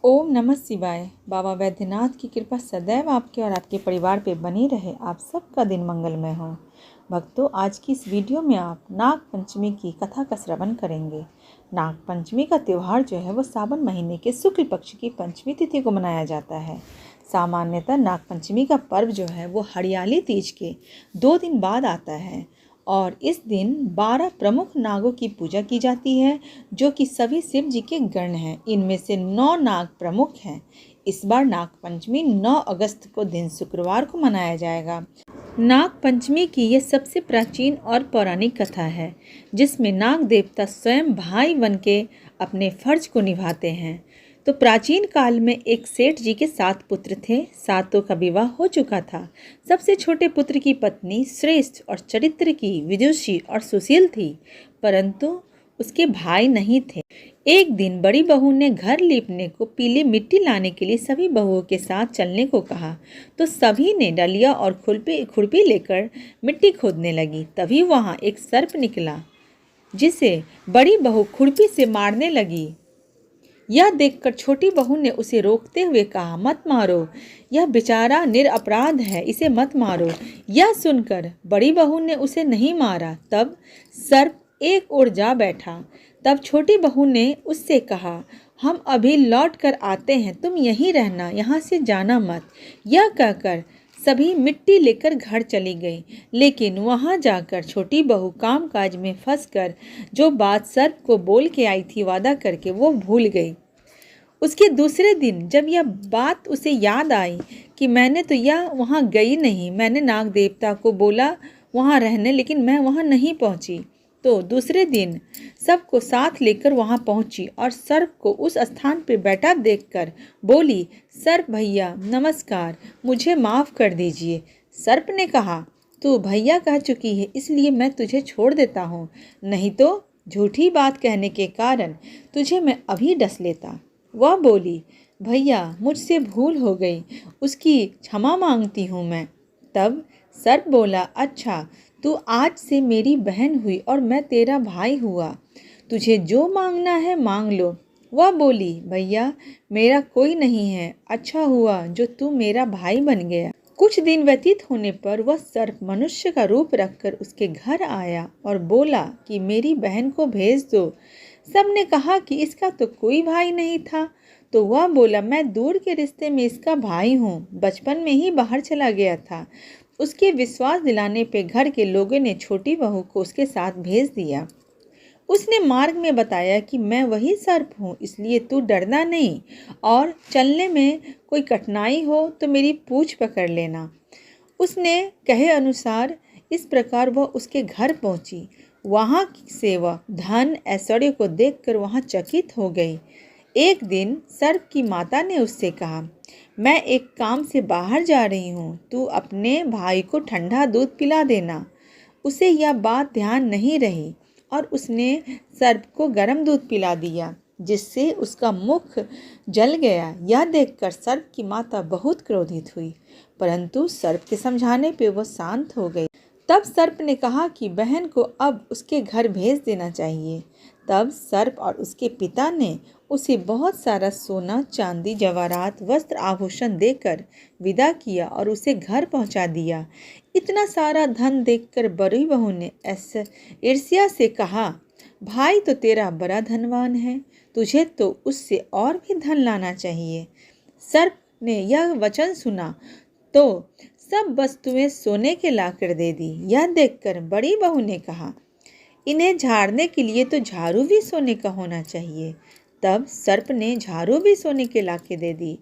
ओम नमः शिवाय। बाबा वैद्यनाथ की कृपा सदैव आपके और आपके परिवार पे बनी रहे। आप सबका दिन मंगलमय हो। भक्तों, आज की इस वीडियो में आप नाग पंचमी की कथा का श्रवण करेंगे। नाग पंचमी का त्यौहार जो है वो सावन महीने के शुक्ल पक्ष की पंचमी तिथि को मनाया जाता है। सामान्यतः नाग पंचमी का पर्व जो है वो हरियाली तीज के 2 दिन बाद आता है और इस दिन 12 प्रमुख नागों की पूजा की जाती है, जो कि सभी शिव जी के गण हैं। इनमें से 9 नाग प्रमुख हैं। इस बार नाग पंचमी 9 अगस्त को दिन शुक्रवार को मनाया जाएगा। नाग पंचमी की यह सबसे प्राचीन और पौराणिक कथा है, जिसमें नाग देवता स्वयं भाई बन के अपने फर्ज को निभाते हैं। तो प्राचीन काल में एक सेठ जी के 7 पुत्र थे। सातों का विवाह हो चुका था। सबसे छोटे पुत्र की पत्नी श्रेष्ठ और चरित्र की विदुषी और सुशील थी, परंतु उसके भाई नहीं थे। एक दिन बड़ी बहू ने घर लीपने को पीली मिट्टी लाने के लिए सभी बहुओं के साथ चलने को कहा, तो सभी ने डलिया और खुरपी लेकर मिट्टी खोदने लगी। तभी वहाँ एक सर्प निकला, जिसे बड़ी बहू खुरपी से मारने लगी। यह देखकर छोटी बहू ने उसे रोकते हुए कहा, मत मारो, यह बेचारा निरपराध है, इसे मत मारो। यह सुनकर बड़ी बहू ने उसे नहीं मारा। तब सर्प एक ओर जा बैठा। तब छोटी बहू ने उससे कहा, हम अभी लौट कर आते हैं, तुम यहीं रहना, यहाँ से जाना मत। यह कहकर सभी मिट्टी लेकर घर चली गई। लेकिन वहाँ जाकर छोटी बहू काम काज में फंसकर जो बात सर्प को बोल के आई थी वादा करके, वो भूल गई। उसके दूसरे दिन जब यह बात उसे याद आई कि मैंने तो यह वहाँ गई नहीं, मैंने नाग देवता को बोला वहाँ रहने, लेकिन मैं वहाँ नहीं पहुँची, तो दूसरे दिन सबको साथ लेकर वहाँ पहुँची और सर्प को उस स्थान पर बैठा देखकर बोली, सर्प भैया नमस्कार, मुझे माफ़ कर दीजिए। सर्प ने कहा, तू भैया कह चुकी है, इसलिए मैं तुझे छोड़ देता हूँ, नहीं तो झूठी बात कहने के कारण तुझे मैं अभी डस लेता। वह बोली, भैया मुझसे भूल हो गई, उसकी क्षमा मांगती हूँ मैं। तब सर्प बोला, अच्छा, तू आज से मेरी बहन हुई और मैं तेरा भाई हुआ, तुझे जो मांगना है मांग लो। वह बोली, भैया मेरा कोई नहीं है, अच्छा हुआ जो तू मेरा भाई बन गया। कुछ दिन व्यतीत होने पर वह सर्प मनुष्य का रूप रखकर उसके घर आया और बोला कि मेरी बहन को भेज दो। सबने कहा कि इसका तो कोई भाई नहीं था। तो वह बोला, मैं दूर के रिश्ते में इसका भाई हूँ, बचपन में ही बाहर चला गया था। उसके विश्वास दिलाने पे घर के लोगों ने छोटी बहू को उसके साथ भेज दिया। उसने मार्ग में बताया कि मैं वही सर्प हूँ, इसलिए तू डरना नहीं, और चलने में कोई कठिनाई हो तो मेरी पूँछ पकड़ लेना। उसने कहे अनुसार इस प्रकार वह उसके घर पहुँची। वहाँ से वह धन ऐश्वर्य को देखकर वहाँ चकित हो गई। एक दिन सर्प की माता ने उससे कहा, मैं एक काम से बाहर जा रही हूँ, तू अपने भाई को ठंडा दूध पिला देना। उसे यह बात ध्यान नहीं रही और उसने सर्प को गर्म दूध पिला दिया, जिससे उसका मुख जल गया। यह देखकर सर्प की माता बहुत क्रोधित हुई, परंतु सर्प के समझाने पे वह शांत हो गई। तब सर्प ने कहा कि बहन को अब उसके घर भेज देना चाहिए। तब सर्प और उसके पिता ने उसे बहुत सारा सोना, चांदी, जवाहरात, वस्त्र, आभूषण देकर विदा किया और उसे घर पहुंचा दिया। इतना सारा धन देखकर बड़ी बहू ने ऐसे ईर्ष्या से कहा, भाई तो तेरा बड़ा धनवान है, तुझे तो उससे और भी धन लाना चाहिए। सर्प ने यह वचन सुना तो सब वस्तुएं सोने के लाकर दे दी। यह देखकर बड़ी बहू ने कहा, इन्हें झाड़ने के लिए तो झाड़ू भी सोने का होना चाहिए। तब सर्प ने झाड़ू भी सोने के लाके दे दी।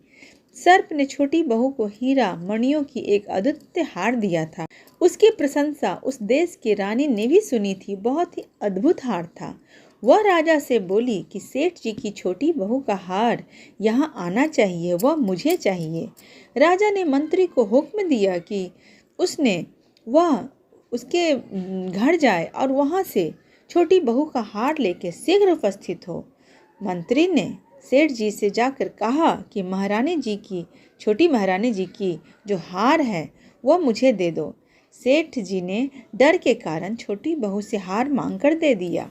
सर्प ने छोटी बहू को हीरा मणियों की एक अद्वितीय हार दिया था। उसकी प्रशंसा उस देश की रानी ने भी सुनी थी, बहुत ही अद्भुत हार था। वह राजा से बोली कि सेठ जी की छोटी बहू का हार यहाँ आना चाहिए, वह मुझे चाहिए। राजा ने मंत्री को हुक्म दिया कि वह उसके घर जाए और वहाँ से छोटी बहू का हार लेके शीघ्र उपस्थित हो। मंत्री ने सेठ जी से जाकर कहा कि छोटी महारानी जी की जो हार है वह मुझे दे दो। सेठ जी ने डर के कारण छोटी बहू से हार मांग कर दे दिया।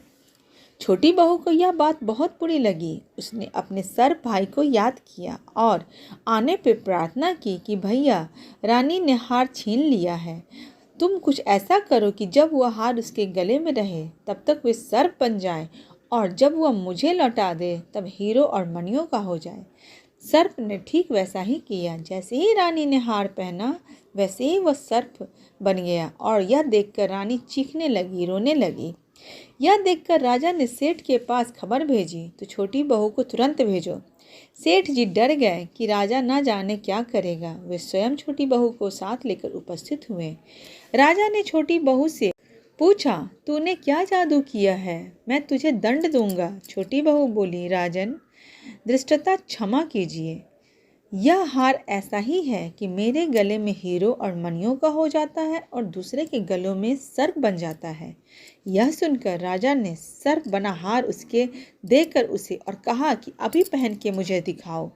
छोटी बहू को यह बात बहुत बुरी लगी। उसने अपने सर्प भाई को याद किया और आने पे प्रार्थना की कि भैया, रानी ने हार छीन लिया है। तुम कुछ ऐसा करो कि जब वह हार उसके गले में रहे तब तक वे सर्प बन जाए, और जब वह मुझे लौटा दे तब हीरो और मणियों का हो जाए। सर्प ने ठीक वैसा ही किया। जैसे ही रानी ने हार पहना वैसे ही वह सर्प बन गया, और यह देखकर रानी चीखने लगी, रोने लगी। यह देखकर राजा ने सेठ के पास खबर भेजी तो छोटी बहू को तुरंत भेजो। सेठ जी डर गए कि राजा न जाने क्या करेगा। वे स्वयं छोटी बहू को साथ लेकर उपस्थित हुए। राजा ने छोटी बहू से पूछा, तूने क्या जादू किया है? मैं तुझे दंड दूंगा। छोटी बहू बोली, राजन, धृष्टता क्षमा कीजिए। यह हार ऐसा ही है कि मेरे गले में हीरो और मणियों का हो जाता है और दूसरे के गलों में सर्प बन जाता है। यह सुनकर राजा ने सर्प बना हार उसके देकर उसे और कहा कि अभी पहन के मुझे दिखाओ।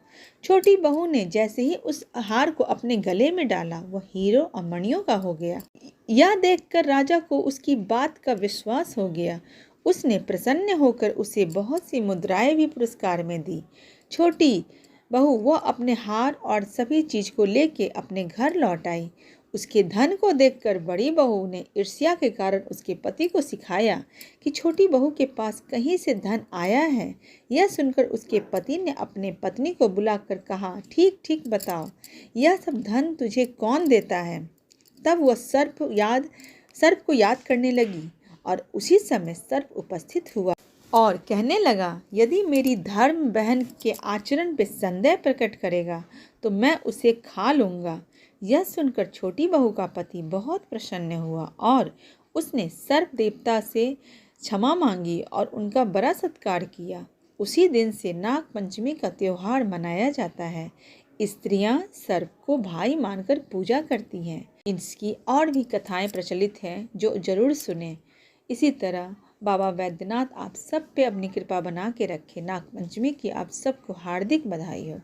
छोटी बहू ने जैसे ही उस हार को अपने गले में डाला वह हीरो और मणियों का हो गया। यह देखकर राजा को उसकी बात का विश्वास हो गया। उसने प्रसन्न होकर उसे बहुत सी मुद्राएं भी पुरस्कार में दी। छोटी बहू वह अपने हार और सभी चीज को लेके अपने घर लौट आई। उसके धन को देखकर बड़ी बहू ने ईर्ष्या के कारण उसके पति को सिखाया कि छोटी बहू के पास कहीं से धन आया है। यह सुनकर उसके पति ने अपने पत्नी को बुलाकर कहा, ठीक ठीक बताओ, यह सब धन तुझे कौन देता है? तब वह सर्प को याद करने लगी, और उसी समय सर्प उपस्थित हुआ और कहने लगा, यदि मेरी धर्म बहन के आचरण पे संदेह प्रकट करेगा तो मैं उसे खा लूँगा। यह सुनकर छोटी बहू का पति बहुत प्रसन्न हुआ और उसने सर्प देवता से क्षमा मांगी और उनका बड़ा सत्कार किया। उसी दिन से नाग पंचमी का त्योहार मनाया जाता है। स्त्रियां सर्प को भाई मानकर पूजा करती हैं। इसकी और भी कथाएं प्रचलित हैं जो जरूर सुने। इसी तरह बाबा वैद्यनाथ आप सब पे अपनी कृपा बना के रखे। नाग पंचमी की आप सबको हार्दिक बधाई हो।